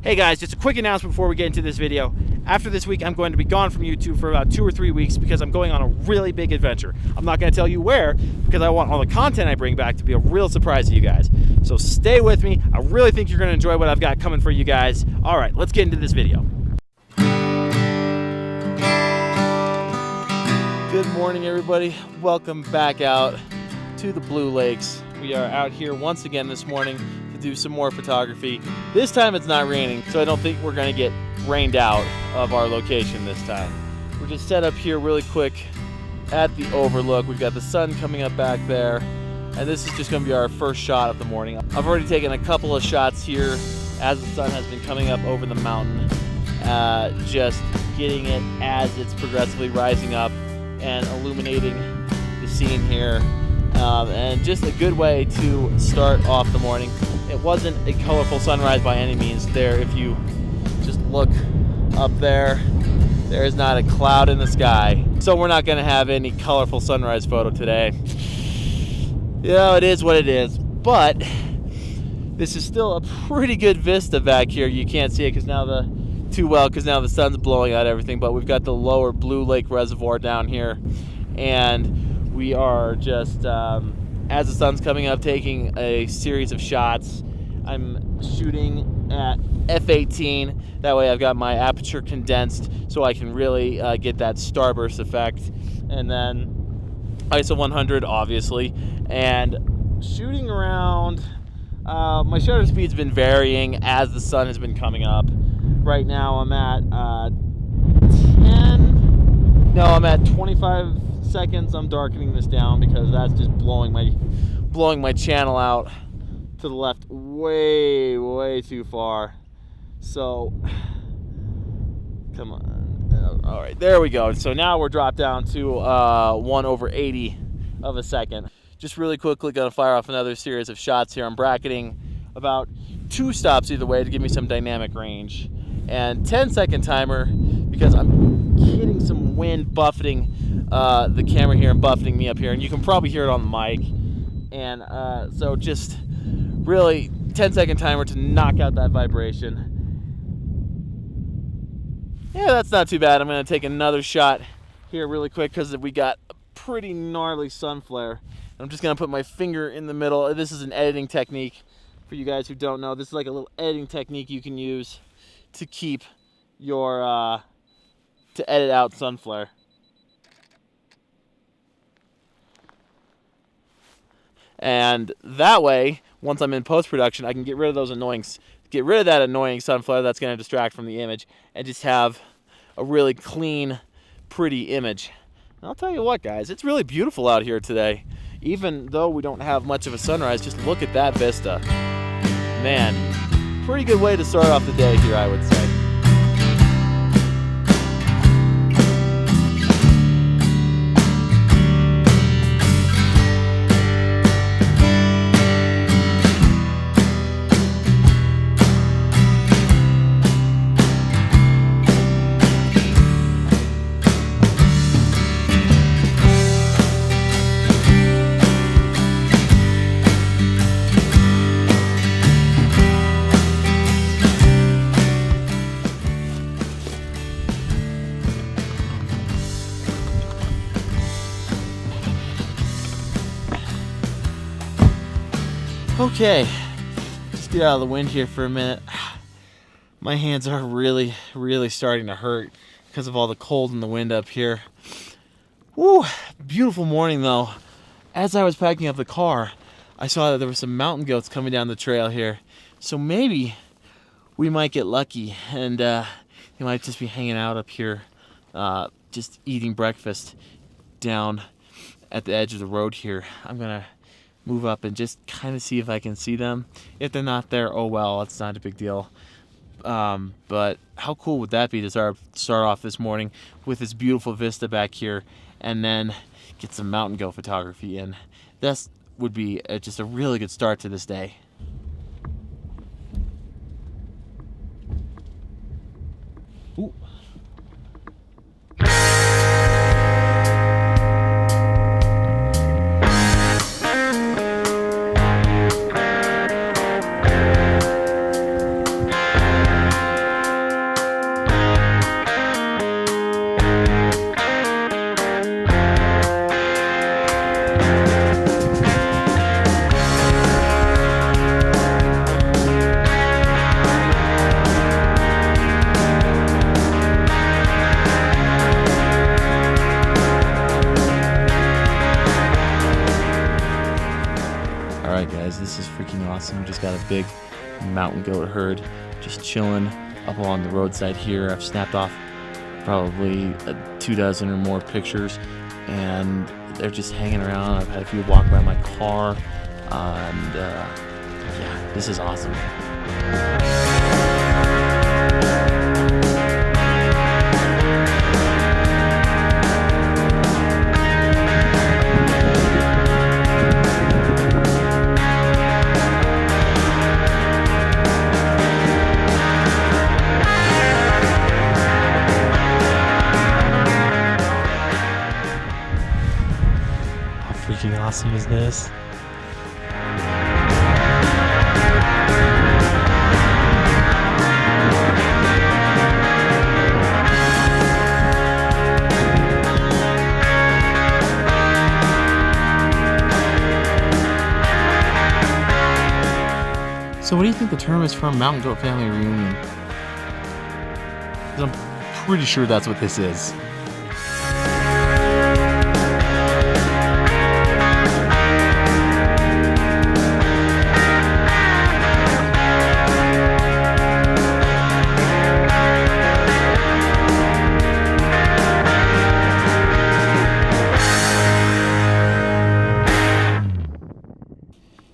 Hey guys, just a quick announcement before we get into this video. After this week, I'm going to be gone from YouTube for about 2 or 3 weeks because I'm going on a really big adventure. I'm not going to tell you where because I want all the content I bring back to be a real surprise to you guys. So stay with me. I really think you're going to enjoy what I've got coming for you guys. All right, let's get into this video. Good morning, everybody. Welcome back out to the Blue Lakes. We are out here once again this morning to do some more photography. This time it's not raining, so I don't think we're going to get rained out of our location this time. We're just set up here really quick at the overlook. We've got the sun coming up back there, and this is just going to be our first shot of the morning. I've already taken a couple of shots here as the sun has been coming up over the mountain, just getting it as it's progressively rising up and illuminating the scene here. And just a good way to start off the morning. It wasn't a colorful sunrise by any means there. If you just look up there, there is not a cloud in the sky. So we're not going to have any colorful sunrise photo today. You know, it is what it is. But this is still a pretty good vista back here. You can't see it because now the sun's blowing out everything. But we've got the lower Blue Lake Reservoir down here, and we are just, as the sun's coming up, taking a series of shots. I'm shooting at f/18. That way I've got my aperture condensed so I can really get that starburst effect. And then ISO 100, obviously. And shooting around, my shutter speed's been varying as the sun has been coming up. Right now I'm at 25 seconds. I'm darkening this down because that's just blowing my channel out to the left way too far. So come on. All right, there we go. So now we're dropped down to 1/80 of a second. Just really quickly gonna fire off another series of shots here. I'm bracketing about 2 stops either way to give me some dynamic range, and 10-second timer because I'm getting some wind buffeting the camera here and buffeting me up here, and you can probably hear it on the mic. And so just really 10-second timer to knock out that vibration. Yeah, that's not too bad. I'm going to take another shot here really quick because we got a pretty gnarly sun flare. I'm just going to put my finger in the middle. This is an editing technique for you guys who don't know. This is like a little editing technique you can use to keep your to edit out sun flare. And that way, once I'm in post-production, I can get rid of that annoying sun flare that's going to distract from the image and just have a really clean, pretty image. And I'll tell you what, guys, it's really beautiful out here today. Even though we don't have much of a sunrise, just look at that vista. Man, pretty good way to start off the day here, I would say. Okay, just get out of the wind here for a minute. My hands are really starting to hurt because of all the cold and the wind up here. Woo, beautiful morning though. As I was packing up the car, I saw that there were some mountain goats coming down the trail here. So maybe we might get lucky and they might just be hanging out up here, just eating breakfast down at the edge of the road here. I'm gonna move up and just kind of see if I can see them. If they're not there, oh well, it's not a big deal. But how cool would that be to start off this morning with this beautiful vista back here and then get some mountain goat photography in. That would be just a really good start to this day. Ooh. got a big mountain goat herd just chilling up along the roadside here. I've snapped off probably 24 or more pictures, and they're just hanging around. I've had a few walk by my car, and yeah, this is awesome. Freaking awesome is this? So what do you think the term is from Mountain Goat Family Reunion? 'Cause I'm pretty sure that's what this is.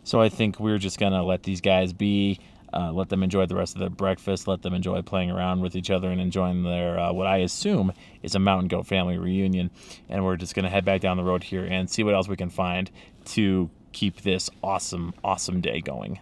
So I think we're just going to let these guys be, let them enjoy the rest of their breakfast, let them enjoy playing around with each other and enjoying their, what I assume is a Mountain Goat Family reunion. And we're just going to head back down the road here and see what else we can find to keep this awesome, awesome day going.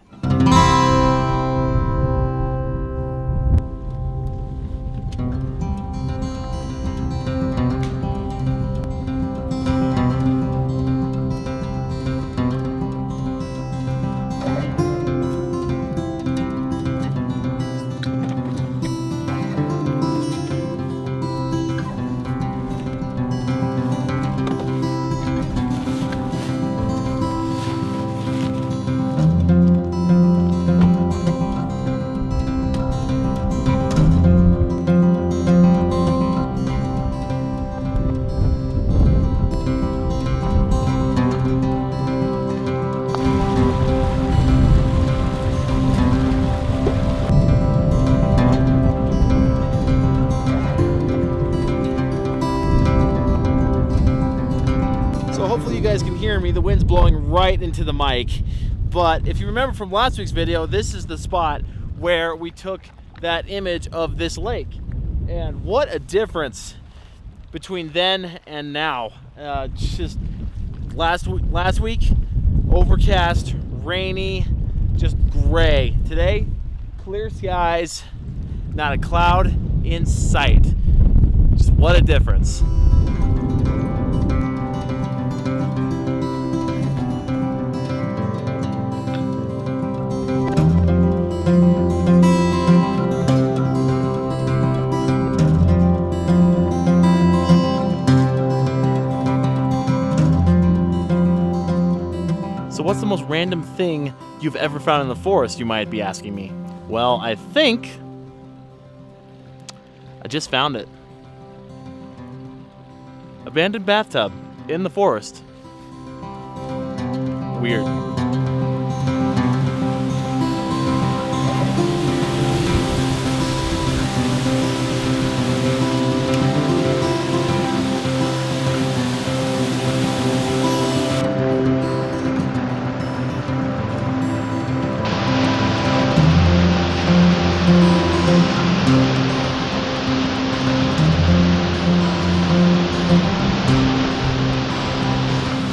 Hopefully you guys can hear me. The wind's blowing right into the mic. But if you remember from last week's video, this is the spot where we took that image of this lake. And what a difference between then and now. Just last week, overcast, rainy, just gray. Today, clear skies, not a cloud in sight. Just what a difference. So what's the most random thing you've ever found in the forest, you might be asking me? Well, I think I just found it. Abandoned bathtub in the forest. Weird.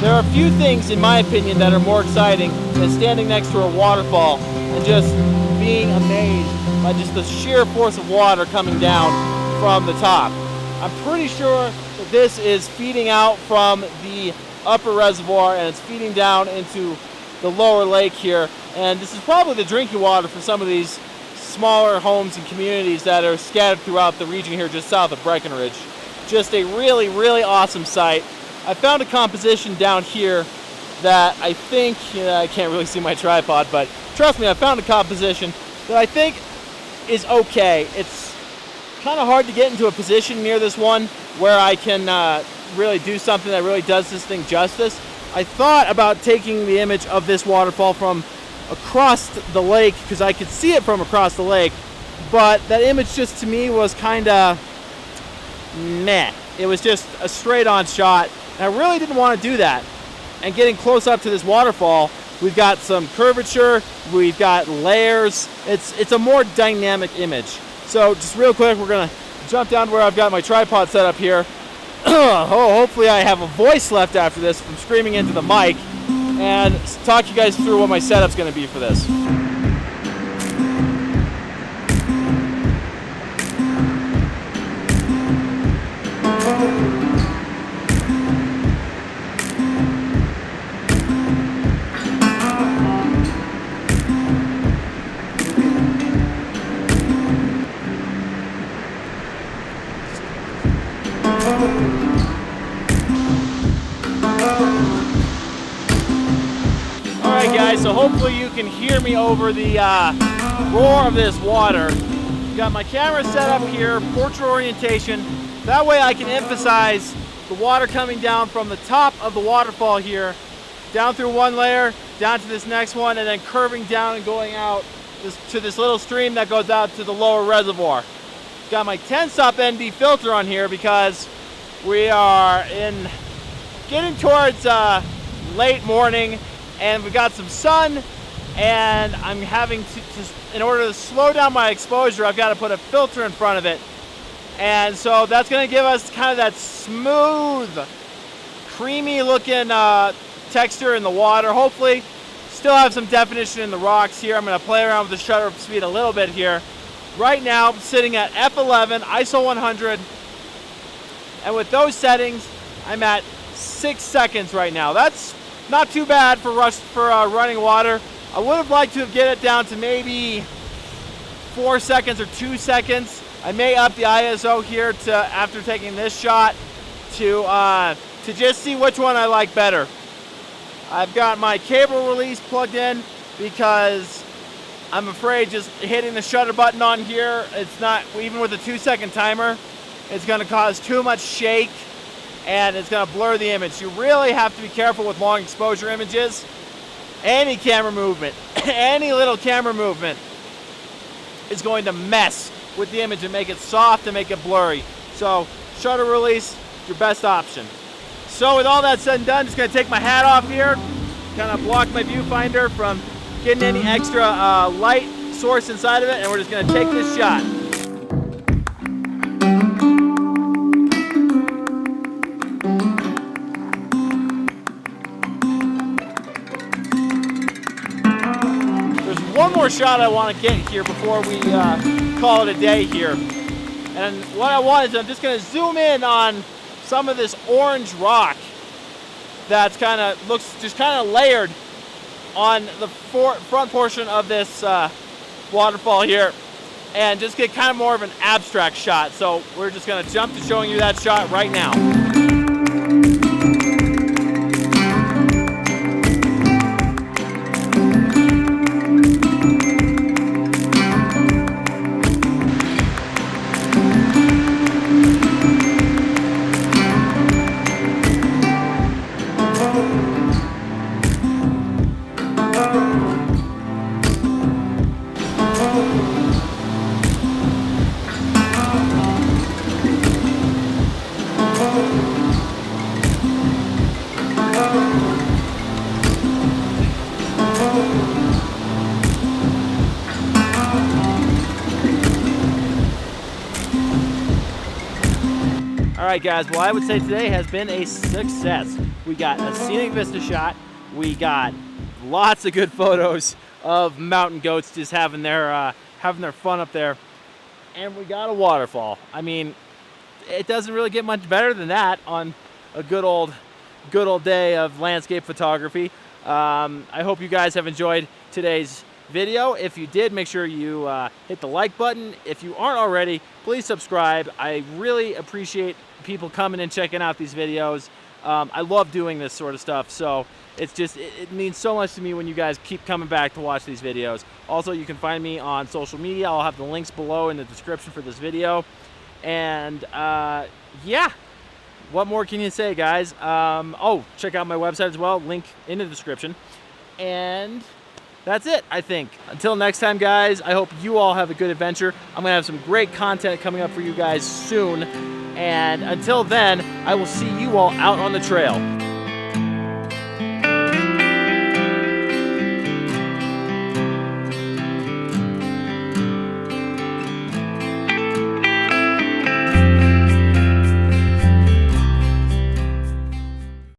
There are a few things, in my opinion, that are more exciting than standing next to a waterfall and just being amazed by just the sheer force of water coming down from the top. I'm pretty sure that this is feeding out from the upper reservoir and it's feeding down into the lower lake here. And this is probably the drinking water for some of these smaller homes and communities that are scattered throughout the region here just south of Breckenridge. Just a really, really awesome site. I found a composition down here that I think, I can't really see my tripod, but trust me, I found a composition that I think is okay. It's kind of hard to get into a position near this one where I can really do something that really does this thing justice. I thought about taking the image of this waterfall from across the lake because I could see it from across the lake, but that image just to me was kind of meh. It was just a straight on shot, and I really didn't want to do that. And getting close up to this waterfall, we've got some curvature, we've got layers. It's a more dynamic image. So just real quick, we're gonna jump down to where I've got my tripod set up here. Hopefully I have a voice left after this from screaming into the mic, and talk you guys through what my setup's gonna be for this. Alright guys, so hopefully you can hear me over the roar of this water. Got my camera set up here, portrait orientation. That way I can emphasize the water coming down from the top of the waterfall here, down through one layer, down to this next one, and then curving down and going out to this little stream that goes out to the lower reservoir. Got my 10-stop ND filter on here because we are getting towards late morning, and we've got some sun, and I'm having to, in order to slow down my exposure, I've got to put a filter in front of it. And so that's going to give us kind of that smooth, creamy looking texture in the water. Hopefully still have some definition in the rocks here. I'm going to play around with the shutter speed a little bit here. Right now I'm sitting at f11, ISO 100, and with those settings I'm at 6 seconds right now. That's not too bad for running water. I would have liked to have get it down to maybe 4 seconds or 2 seconds. I may up the ISO here to, after taking this shot, to just see which one I like better. I've got my cable release plugged in because I'm afraid just hitting the shutter button on here, it's not, even with a 2-second timer, it's going to cause too much shake and it's going to blur the image. You really have to be careful with long exposure images. Any camera movement, any little camera movement is going to mess with the image and make it soft and make it blurry. So shutter release, your best option. So with all that said and done, just going to take my hat off here, kind of block my viewfinder from getting any extra light source inside of it, and we're just going to take this shot. One more shot I want to get here before we call it a day here. And what I want is I'm just going to zoom in on some of this orange rock that's looks just kind of layered on the front portion of this waterfall here, and just get kind of more of an abstract shot. So we're just going to jump to showing you that shot right now. Alright guys, well I would say today has been a success. We got a scenic vista shot, we got lots of good photos of mountain goats just having their fun up there, and we got a waterfall. I mean, it doesn't really get much better than that on a good old day of landscape photography. I hope you guys have enjoyed today's video. If you did, make sure you hit the like button. If you aren't already, please subscribe. I really appreciate people coming and checking out these videos. I love doing this sort of stuff, so it means so much to me when you guys keep coming back to watch these videos. Also, you can find me on social media. I'll have the links below in the description for this video. And yeah, what more can you say, guys? Oh, check out my website as well, link in the description. And that's it, I think. Until next time, guys, I hope you all have a good adventure. I'm gonna have some great content coming up for you guys soon. And until then, I will see you all out on the trail.